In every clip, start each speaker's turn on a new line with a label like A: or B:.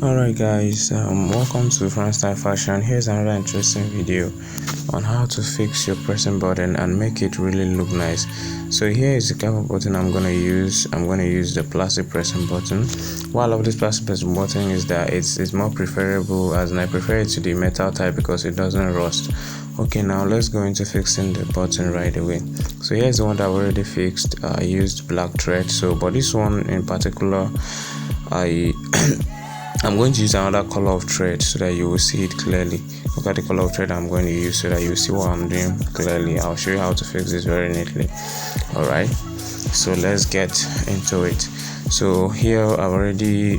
A: Alright guys, welcome to Style Fashion. Here's another interesting video on how to fix your pressing button and make it really look nice. So here is the type of button I'm going to use. I'm going to use the plastic pressing button. What I love this plastic pressing button is that it's more preferable, as I prefer it to the metal type because it doesn't rust. Okay, now let's go into fixing the button right away. So here's the one that I've already fixed. I used black thread, but this one in particular I'm going to use another color of thread so that you will see it clearly. Look at the color of thread I'm going to use so that you see what I'm doing clearly. I'll show you how to fix this very neatly. Alright, so let's get into it. So here I've already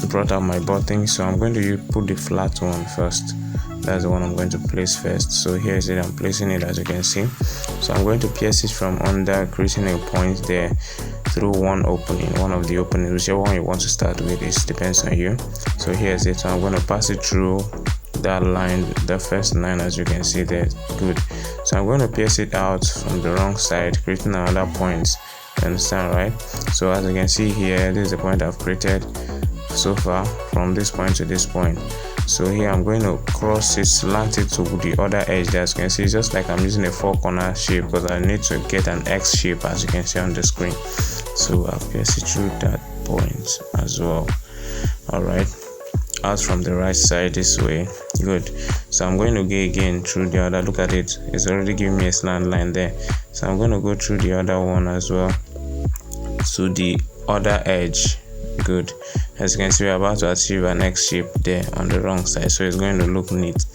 A: brought out my button, so I'm going to put the flat one first. That's the one I'm going to place first. So here is it, I'm placing it as you can see. So I'm going to pierce it from under, creating a point there through one opening, one of the openings, whichever one you want to start with. It depends on you. So here's it. So I'm going to pass it through that line, the first line, as you can see there. Good. So I'm going to pierce it out from the wrong side, creating another point. You understand, right? So as you can see here, this is the point I've created so far, from this point to this point. So here I'm going to cross it, slant it to the other edge. As you can see, it's just like I'm using a 4-corner shape because I need to get an X shape, as you can see on the screen. So I'll pierce it through that point as well. Alright, out from the right side this way. Good. So I'm going to go again through the other. Look at it, it's already giving me a slant line there. So I'm going to go through the other one as well to the other edge. Good. As you can see, we're about to achieve an X shape there on the wrong side, so it's going to look neat.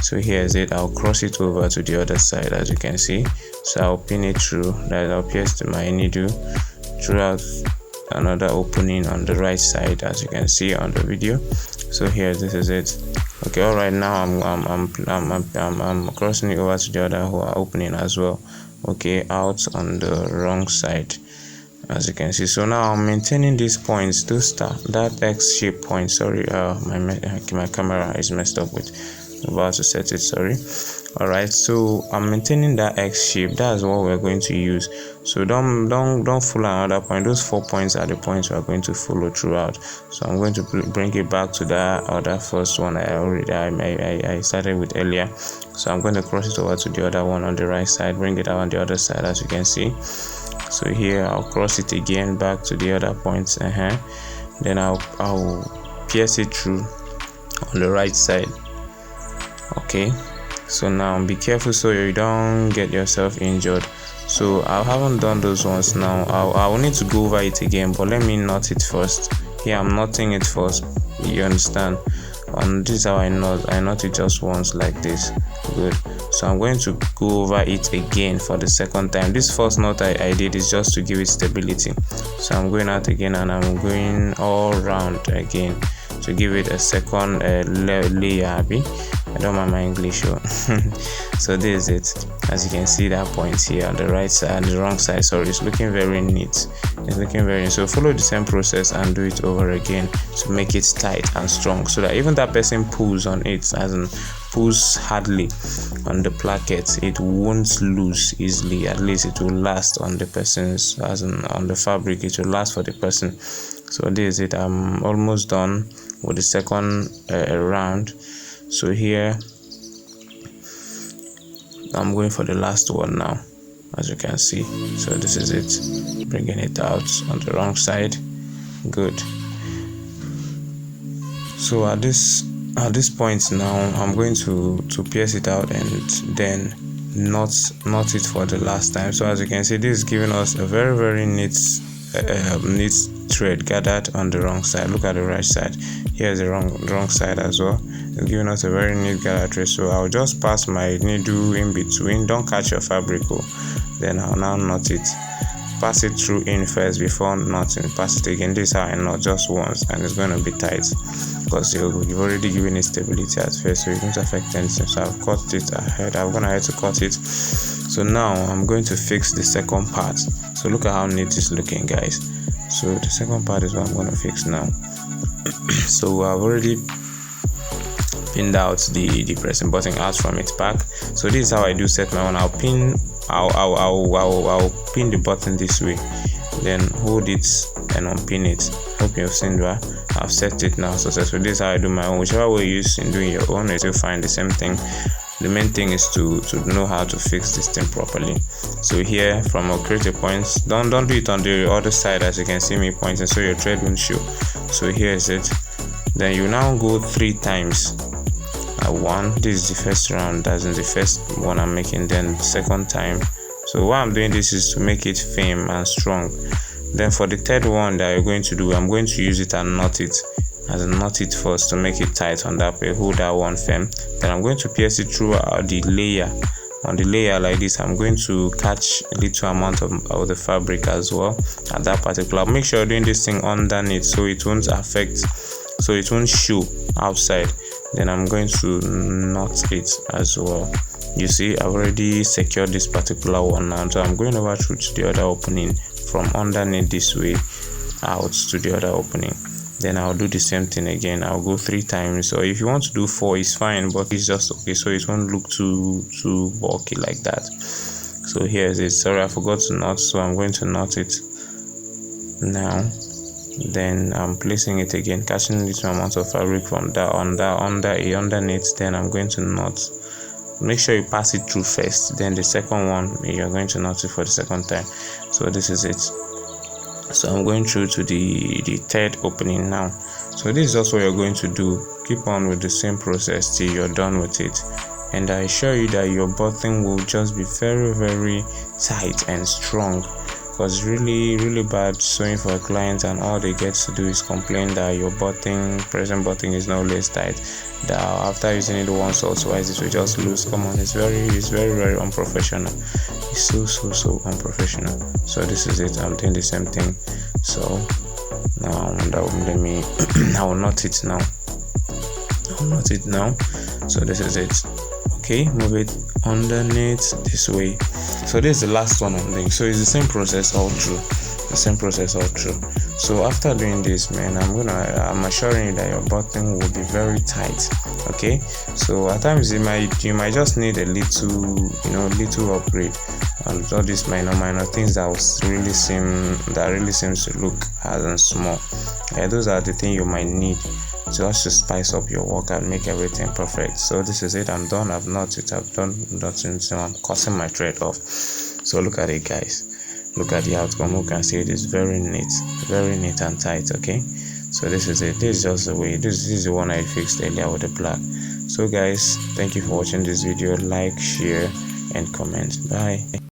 A: So here's it. I'll cross it over to the other side, as you can see. So I'll pin it through that. I'll pierce my needle throughout another opening on the right side, as you can see on the video. So here, this is it. Okay, all right, now I'm crossing it over to the other opening as well. Okay, out on the wrong side, as you can see. So now I'm maintaining these points to start that X shape point. Sorry, my camera is messed up with. I'm about to set it, sorry. Alright, so I'm maintaining that X shape. That's what we're going to use. So don't follow another point. Those 4 points are the points we're going to follow throughout. So I'm going to bring it back to that other first one I started with earlier. So I'm going to cross it over to the other one on the right side, bring it out on the other side, as you can see. So here I'll cross it again back to the other points. Then I'll pierce it through on the right side. Okay, so now be careful so you don't get yourself injured. So I haven't done those ones now. I will need to go over it again, but let me knot it first. Here I'm knotting it first, you understand. This is how I knot it just once like this. Good. So I'm going to go over it again for the second time. This first knot I did is just to give it stability. So I'm going out again and I'm going all round again to give it a second layer. I don't mind my English. So this is it. As you can see, that point here on the right side, the wrong side, sorry, it's looking very neat. It's looking very neat. So follow the same process and do it over again to make it tight and strong, so that even that person pulls on it, as in pulls hardly on the placket, it won't lose easily. At least it will last on the person's, as in on the fabric, it will last for the person. So this is it. I'm almost done with the second round. So here I'm going for the last one now, as you can see. So this is it, bringing it out on the wrong side. Good. So at this point now, I'm going to pierce it out and then knot it for the last time. So as you can see, this is giving us a very neat thread gathered on the wrong side. Look at the right side. Here's the wrong side as well. It's giving us a very neat gathered thread. So I'll just pass my needle in between. Don't catch your fabric. Then I'll now knot it. Pass it through in first before knotting. Pass it again. This is how I knot, just once, and it's going to be tight because you've already given it stability at first, so it won't affect anything. So I've cut it ahead. I'm gonna have to cut it. So now I'm going to fix the second part. So look at how neat it's looking, guys. So the second part is what I'm going to fix now. So I've already pinned out the pressing button out from its back. So this is how I do set my one. I'll pin the button this way, then hold it and unpin it. Hope you've seen that. I've set it now successfully. This is how I do my own. Whichever way you use in doing your own, you'll find the same thing. The main thing is to know how to fix this thing properly. So here, from our create points, don't do it on the other side, as you can see me pointing, so your thread won't show. So here is it. Then you now go 3 times. One, this is the first round, that's in the first one I'm making. Then second time. So why I'm doing this is to make it firm and strong. Then for the third one that you're going to do, I'm going to use it and knot it. As in knot it first to make it tight on that way, hold that one firm. Then I'm going to pierce it through the layer. On the layer like this, I'm going to catch a little amount of the fabric as well at that particular. Make sure you're doing this thing underneath so it won't affect, so it won't show outside. Then I'm going to knot it as well. You see, I've already secured this particular one now, so I'm going over through to the other opening from underneath this way out to the other opening. Then I'll do the same thing again. I'll go 3 times, or if you want to do 4, it's fine, but it's just okay, so it won't look too bulky like that. So here's it. Sorry, I forgot to knot, so I'm going to knot it now. Then I'm placing it again, catching little amount of fabric from that underneath. Then I'm going to knot. Make sure you pass it through first, then the second one you're going to knot it for the second time. So this is it. So I'm going through to the third opening now. So this is just what you're going to do. Keep on with the same process till you're done with it, and I assure you that your button will just be very, very tight and strong. Because really bad sewing for a client, and all they get to do is complain that your present button is not less tight, that after using it once or twice it will just lose. Come on, it's very unprofessional. It's so unprofessional. So this is it. I'm doing the same thing. So now let me I will knot it now. So this is it. Okay, move it underneath this way. So this is the last one I'm doing. So it's the same process all through. So after doing this, man, I'm assuring you that your button will be very tight. Okay, so at times you might just need a little upgrade on all these minor things that really seems to look hard and small. Those are the things you might need just to spice up your work and make everything perfect. So this is it. I'm done. I've done nothing, so I'm cutting my thread off. So look at it, guys. Look at the outcome. You can see it is very neat and tight. Okay, so this is it. This is just the way. This is the one I fixed earlier with the black. So guys, thank you for watching this video. Like, share and comment. Bye.